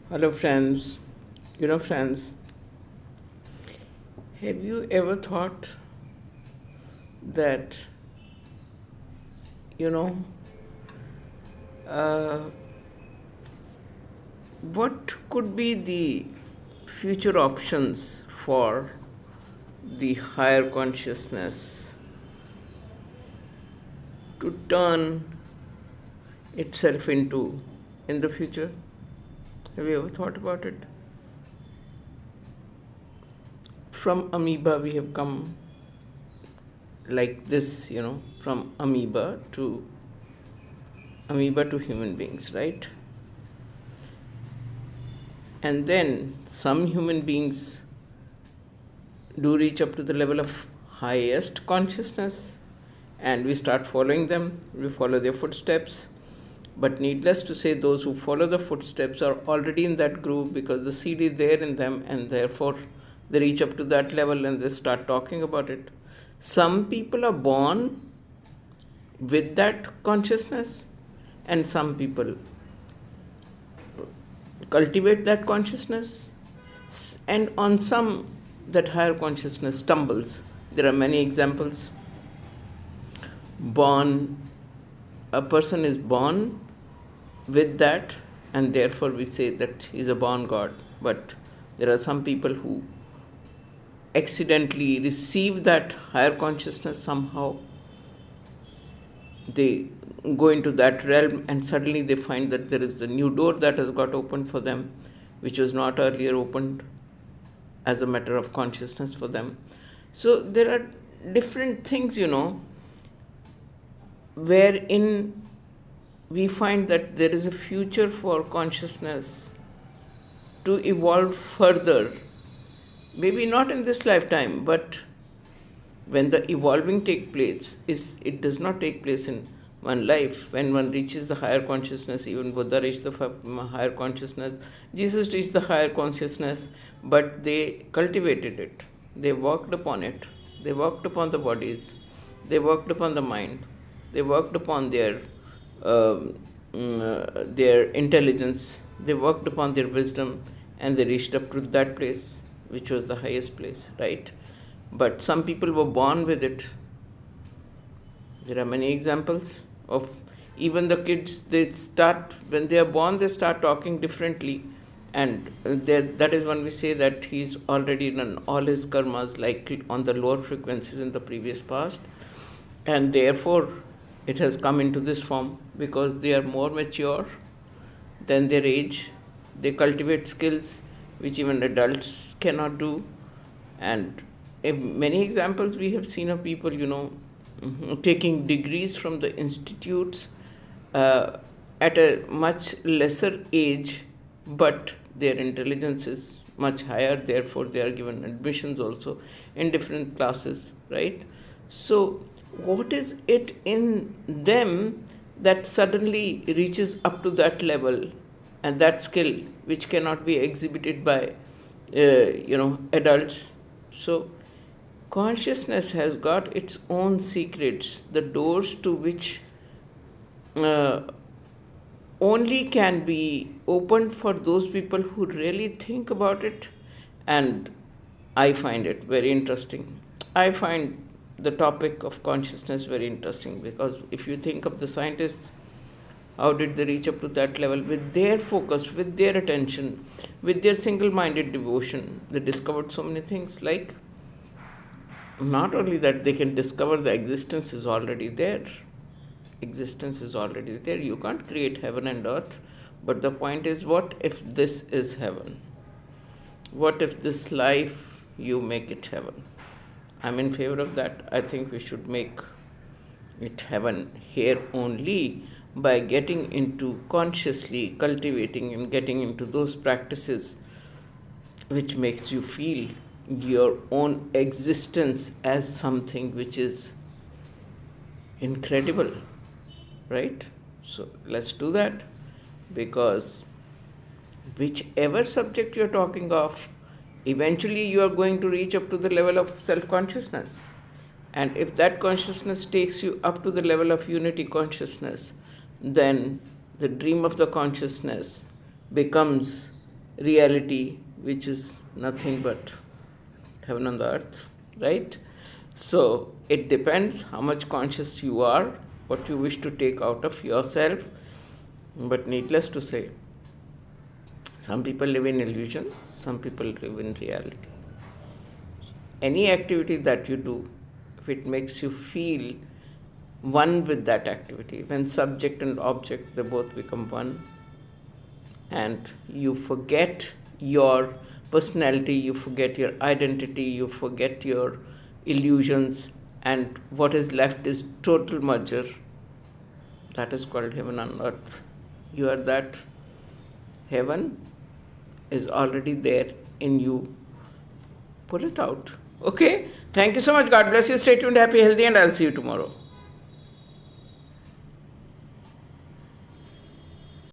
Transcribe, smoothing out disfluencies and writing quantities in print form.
Hello, friends. Friends, have you ever thought that, you know, uh, what could be the future options for the higher consciousness to turn itself into in the future? Have you ever thought about it? From amoeba, we have come like this, from amoeba to human beings, right? And then some human beings do reach up to the level of highest consciousness, and we start following them, we follow their footsteps. But needless to say, those who follow the footsteps are already in that groove because the seed is there in them, and therefore they reach up to that level and they start talking about it. Some people are born with that consciousness, and some people cultivate that consciousness, and on some that higher consciousness stumbles. There are many examples. Born A person is born with that, and therefore we say that he's a born god. But there are some people who accidentally receive that higher consciousness somehow. They go into that realm and suddenly they find that there is a new door that has got opened for them, which was not earlier opened as a matter of consciousness for them. So there are different things, wherein we find that there is a future for consciousness to evolve further. Maybe not in this lifetime, but when the evolving takes place, it does not take place in one life. When one reaches the higher consciousness, even Buddha reached the higher consciousness, Jesus reached the higher consciousness, but they cultivated it, they worked upon it, they worked upon the bodies, they worked upon the mind, they worked upon their intelligence, they worked upon their wisdom, and they reached up to that place, which was the highest place, right? But some people were born with it. There are many examples of even the kids. When they are born, they start talking differently, and that is when we say that he's already done all his karmas, like on the lower frequencies in the previous past, and therefore it has come into this form because they are more mature than their age. They cultivate skills which even adults cannot do. And in many examples we have seen of people, taking degrees from the institutes uh, at a much lesser age, but their intelligence is much higher, therefore they are given admissions also in different classes, right? So what is it in them that suddenly reaches up to that level and that skill which cannot be exhibited by adults? So consciousness has got its own secrets, the doors to which uh, only can be opened for those people who really think about it. And I find it very interesting. I find the topic of consciousness very interesting because if you think of the scientists, how did they reach up to that level? With their focus, with their attention, with their single minded devotion, they discovered so many things. Like, not only that, they can discover the existence is already there. Existence is already there. You can't create heaven and earth. But the point is, what if this is heaven? What if this life you make it heaven? I'm in favor of that. I think we should make it heaven here only by getting into consciously cultivating and getting into those practices which makes you feel your own existence as something which is incredible, right? So let's do that, because whichever subject you're talking of, eventually you are going to reach up to the level of self consciousness. And if that consciousness takes you up to the level of unity consciousness, then the dream of the consciousness becomes reality, which is nothing but heaven on the earth, right? So it depends how much conscious you are, what you wish to take out of yourself. But needless to say, some people live in illusion, some people live in reality. Any activity that you do, if it makes you feel one with that activity, when subject and object, they both become one, and you forget your personality, you forget your identity, you forget your illusions, and what is left is total merger. That is called heaven on earth. You are that. Heaven is already there in you. Pull it out. Okay? Thank you so much. God bless you. Stay tuned, happy, healthy, and I'll see you tomorrow.